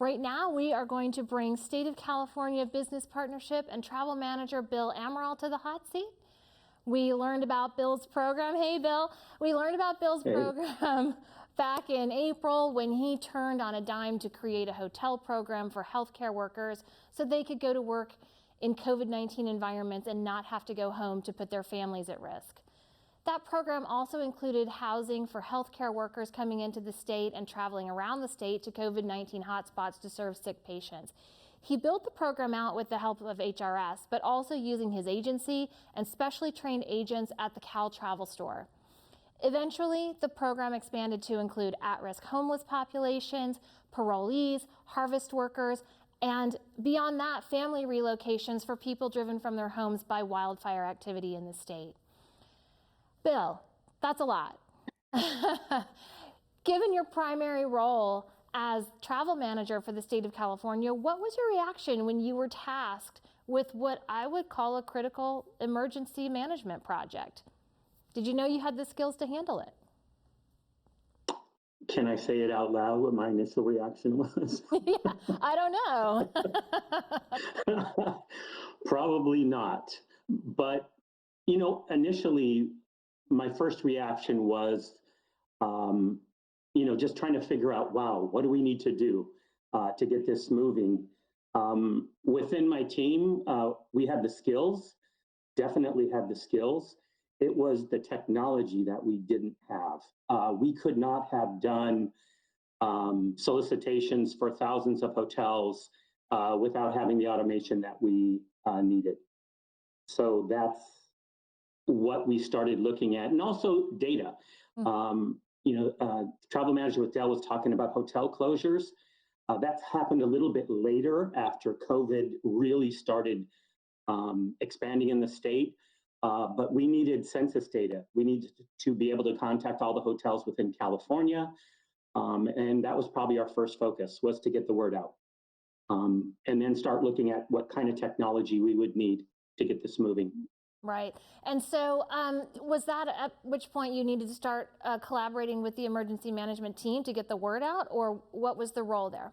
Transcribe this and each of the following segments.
Right now, we are going to bring State of California Business Partnership and Travel Manager Bill Amaral to the hot seat. We learned about Bill's program. Hey, Bill. We learned about Bill's program back in April when he turned on a dime to create a hotel program for healthcare workers so they could go to work in COVID-19 environments and not have to go home to put their families at risk. That program also included housing for healthcare workers coming into the state and traveling around the state to COVID-19 hotspots to serve sick patients. He built the program out with the help of HRS, but also using his agency and specially trained agents at the Cal Travel Store. Eventually, the program expanded to include at-risk homeless populations, parolees, harvest workers, and beyond that, family relocations for people driven from their homes by wildfire activity in the state. Bill, that's a lot. Given your primary role as travel manager for the state of California, what was your reaction when you were tasked with what I would call a critical emergency management project? Did you know you had the skills to handle it? Can I say it out loud what my initial reaction was? Yeah, I don't know. Probably not. But, initially, my first reaction was, just trying to figure out, wow, what do we need to do to get this moving? Within my team, we had the skills, definitely had the skills. It was the technology that we didn't have. We could not have done solicitations for thousands of hotels without having the automation that we needed. So that's what we started looking at, and also data. Travel manager with Dell was talking about hotel closures. That's happened a little bit later after COVID really started expanding in the state. But we needed census data. We needed to be able to contact all the hotels within California. And that was probably our first focus, was to get the word out. And then start looking at what kind of technology we would need to get this moving. Right. And so was that at which point you needed to start collaborating with the emergency management team to get the word out, or what was the role there?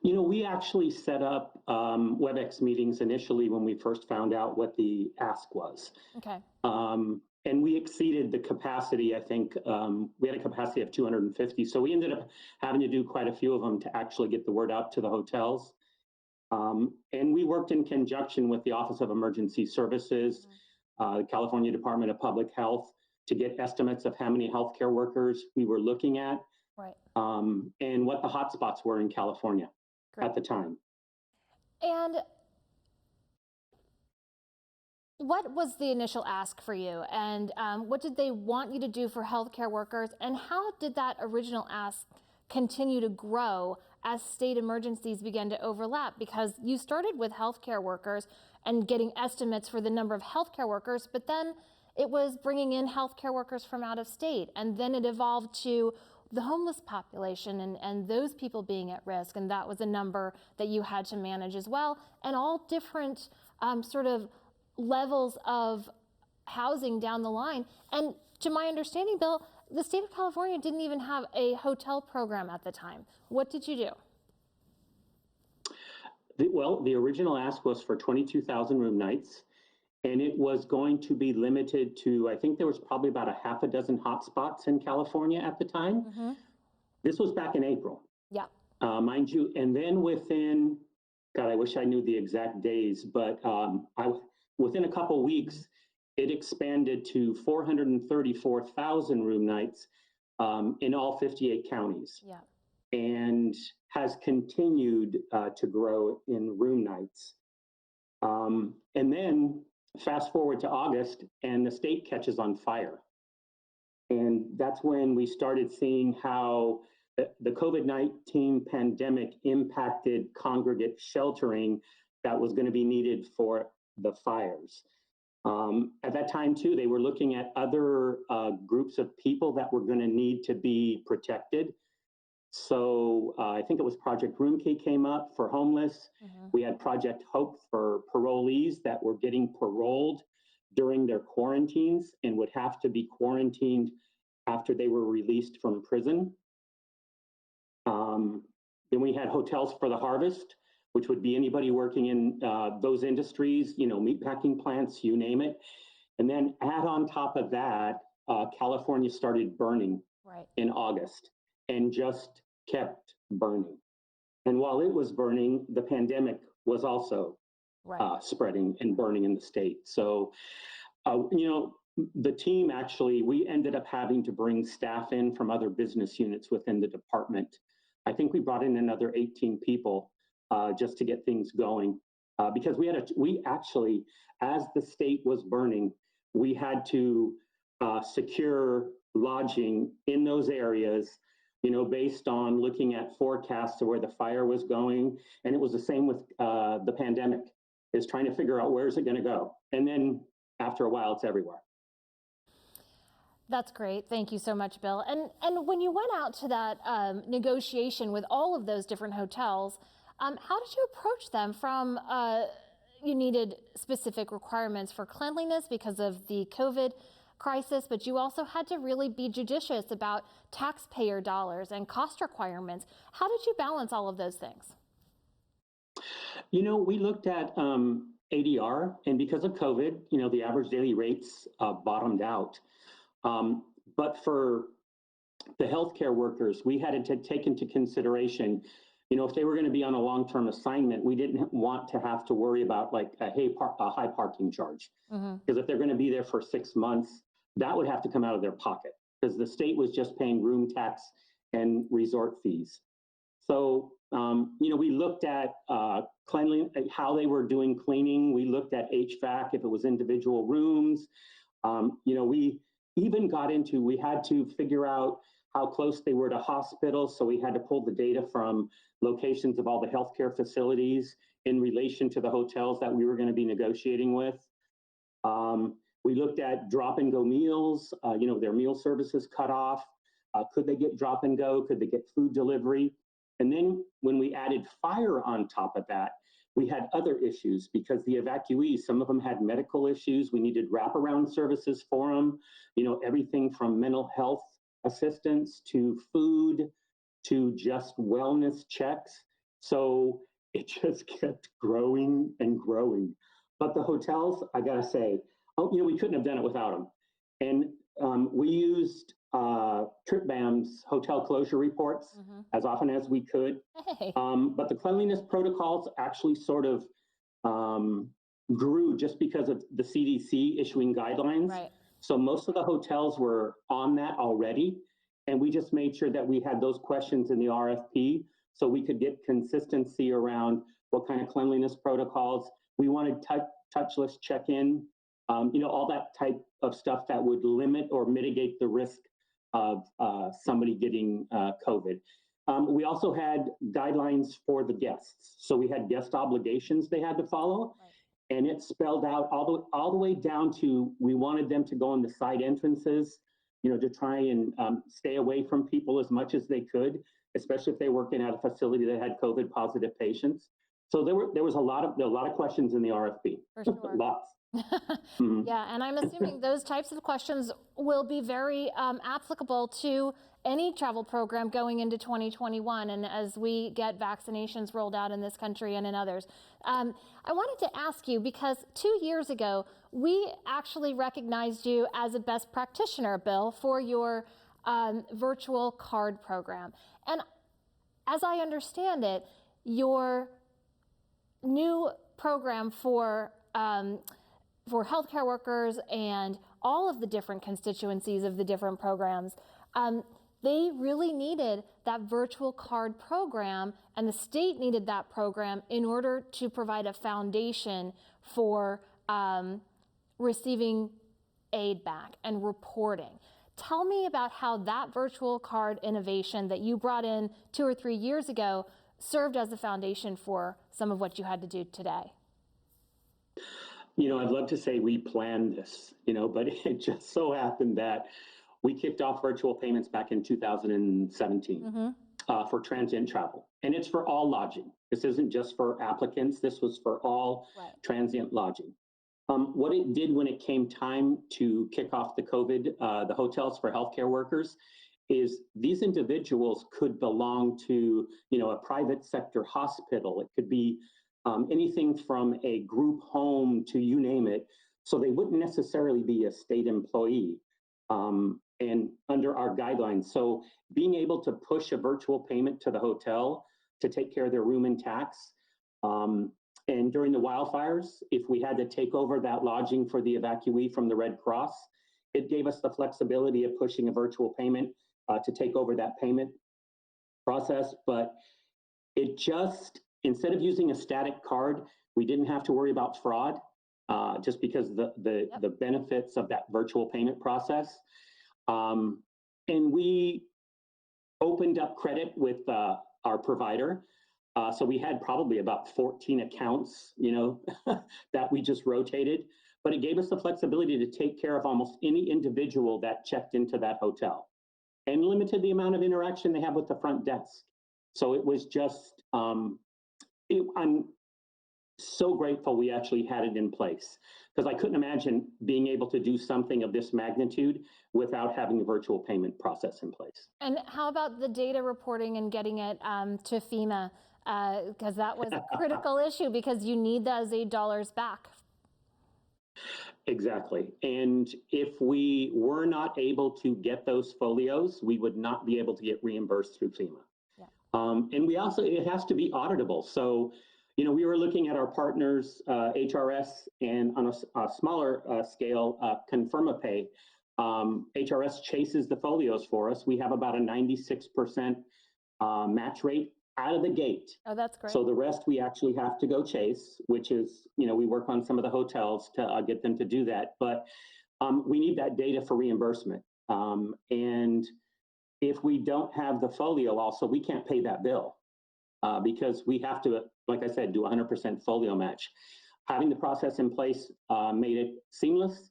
We actually set up WebEx meetings initially when we first found out what the ask was. Okay. And we exceeded the capacity. I think we had a capacity of 250. So we ended up having to do quite a few of them to actually get the word out to the hotels. And we worked in conjunction with the Office of Emergency Services, the California Department of Public Health, to get estimates of how many healthcare workers we were looking at, right, and what the hotspots were in California. Great. At the time. And what was the initial ask for you, and what did they want you to do for healthcare workers, and how did that original ask continue to grow as state emergencies began to overlap? Because you started with healthcare workers and getting estimates for the number of healthcare workers, but then it was bringing in healthcare workers from out of state, and then it evolved to the homeless population and those people being at risk, and that was a number that you had to manage as well, and all different sort of levels of housing down the line. And to my understanding, Bill, the state of California didn't even have a hotel program at the time. What did you do? The original ask was for 22,000 room nights, and it was going to be limited to, I think there was probably about a half a dozen hotspots in California at the time. Mm-hmm. This was back in April. Yeah. Mind you, and then within, God, I wish I knew the exact days, but within a couple weeks, it expanded to 434,000 room nights in all 58 counties. Yeah. And has continued to grow in room nights. And then fast forward to August, and the state catches on fire. And that's when we started seeing how the COVID-19 pandemic impacted congregate sheltering that was going to be needed for the fires. At that time, too, they were looking at other groups of people that were going to need to be protected. So I think it was Project Room Key came up for homeless. Mm-hmm. We had Project Hope for parolees that were getting paroled during their quarantines and would have to be quarantined after they were released from prison. Then we had hotels for the harvest, which would be anybody working in those industries, meatpacking plants, you name it. And then add on top of that, California started burning Right. in August and just kept burning. And while it was burning, the pandemic was also Right. spreading and burning in the state. So, the team actually, we ended up having to bring staff in from other business units within the department. I think we brought in another 18 people just to get things going because we actually, as the state was burning, we had to secure lodging in those areas, based on looking at forecasts of where the fire was going. And it was the same with the pandemic, is trying to figure out where's it going to go. And then after a while, it's everywhere. That's great. Thank you so much, Bill. And when you went out to that negotiation with all of those different hotels, how did you approach them from you needed specific requirements for cleanliness because of the COVID crisis, but you also had to really be judicious about taxpayer dollars and cost requirements. How did you balance all of those things? We looked at ADR, and because of COVID, the average daily rates bottomed out. But for the healthcare workers, we had to take into consideration, if they were going to be on a long-term assignment, we didn't want to have to worry about like a high parking charge. Because if they're going to be there for 6 months, that would have to come out of their pocket because the state was just paying room tax and resort fees. So, we looked at cleanliness, how they were doing cleaning. We looked at HVAC, if it was individual rooms. We even got into, we had to figure out how close they were to hospitals. So we had to pull the data from locations of all the healthcare facilities in relation to the hotels that we were going to be negotiating with. We looked at drop and go meals, their meal services cut off. Could they get drop and go? Could they get food delivery? And then when we added fire on top of that, we had other issues because the evacuees, some of them had medical issues. We needed wraparound services for them, everything from mental health assistance to food to just wellness checks. So it just kept growing and growing. But the hotels, I got to say, we couldn't have done it without them. And we used TripBAM's hotel closure reports as often as we could. Hey. But the cleanliness protocols actually sort of grew just because of the CDC issuing guidelines. Right. So most of the hotels were on that already. And we just made sure that we had those questions in the RFP so we could get consistency around what kind of cleanliness protocols. We wanted touchless check-in, all that type of stuff that would limit or mitigate the risk of somebody getting COVID. We also had guidelines for the guests. So we had guest obligations they had to follow. Right. And it spelled out all the way down to, we wanted them to go on the side entrances, to try and stay away from people as much as they could, especially if they work in at a facility that had COVID positive patients. So there was a lot of questions in the RFP. For sure. Lots. Yeah, and I'm assuming those types of questions will be very applicable to any travel program going into 2021 and as we get vaccinations rolled out in this country and in others. I wanted to ask you, because 2 years ago, we actually recognized you as a best practitioner, Bill, for your virtual card program. And as I understand it, your new program for healthcare workers and all of the different constituencies of the different programs, they really needed that virtual card program, and the state needed that program in order to provide a foundation for receiving aid back and reporting. Tell me about how that virtual card innovation that you brought in 2 or 3 years ago served as a foundation for some of what you had to do today. I'd love to say we planned this, but it just so happened that we kicked off virtual payments back in 2017 for transient travel. And it's for all lodging. This isn't just for applicants. This was for all transient lodging. What it did when it came time to kick off the COVID, the hotels for healthcare workers, is these individuals could belong to, a private sector hospital. It could be anything from a group home to you name it. So they wouldn't necessarily be a state employee and under our guidelines. So being able to push a virtual payment to the hotel to take care of their room and tax. And during the wildfires, if we had to take over that lodging for the evacuee from the Red Cross, it gave us the flexibility of pushing a virtual payment to take over that payment process. But it just, instead of using a static card, we didn't have to worry about fraud just because the benefits of that virtual payment process. And we opened up credit with our provider. So we had probably about 14 accounts, that we just rotated, but it gave us the flexibility to take care of almost any individual that checked into that hotel and limited the amount of interaction they have with the front desk. So it was just, I'm so grateful we actually had it in place because I couldn't imagine being able to do something of this magnitude without having a virtual payment process in place. And how about the data reporting and getting it to FEMA? Because that was a critical issue because you need those $8 back. Exactly. And if we were not able to get those folios, we would not be able to get reimbursed through FEMA. Yeah. And we also, it has to be auditable. So, we were looking at our partners, HRS, and on a smaller scale, ConfirmaPay. HRS chases the folios for us. We have about a 96% match rate out of the gate. Oh, that's great. So the rest we actually have to go chase, which is, we work on some of the hotels to get them to do that. But we need that data for reimbursement. And if we don't have the folio also, we can't pay that bill because we have to, like I said, do 100% folio match. Having the process in place made it seamless.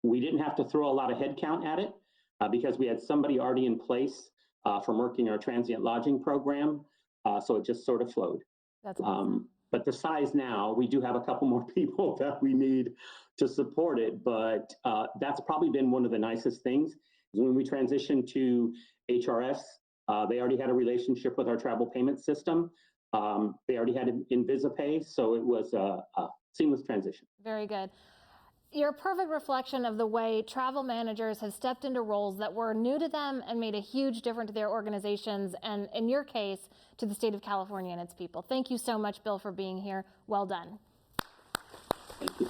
We didn't have to throw a lot of headcount at it because we had somebody already in place from working our transient lodging program. So it just sort of flowed. That's awesome. But the size now, we do have a couple more people that we need to support it. But that's probably been one of the nicest things. When we transitioned to HRS, they already had a relationship with our travel payment system. They already had InvisiPay, so it was a seamless transition. Very good. You're a perfect reflection of the way travel managers have stepped into roles that were new to them and made a huge difference to their organizations and, in your case, to the state of California and its people. Thank you so much, Bill, for being here. Well done. Thank you.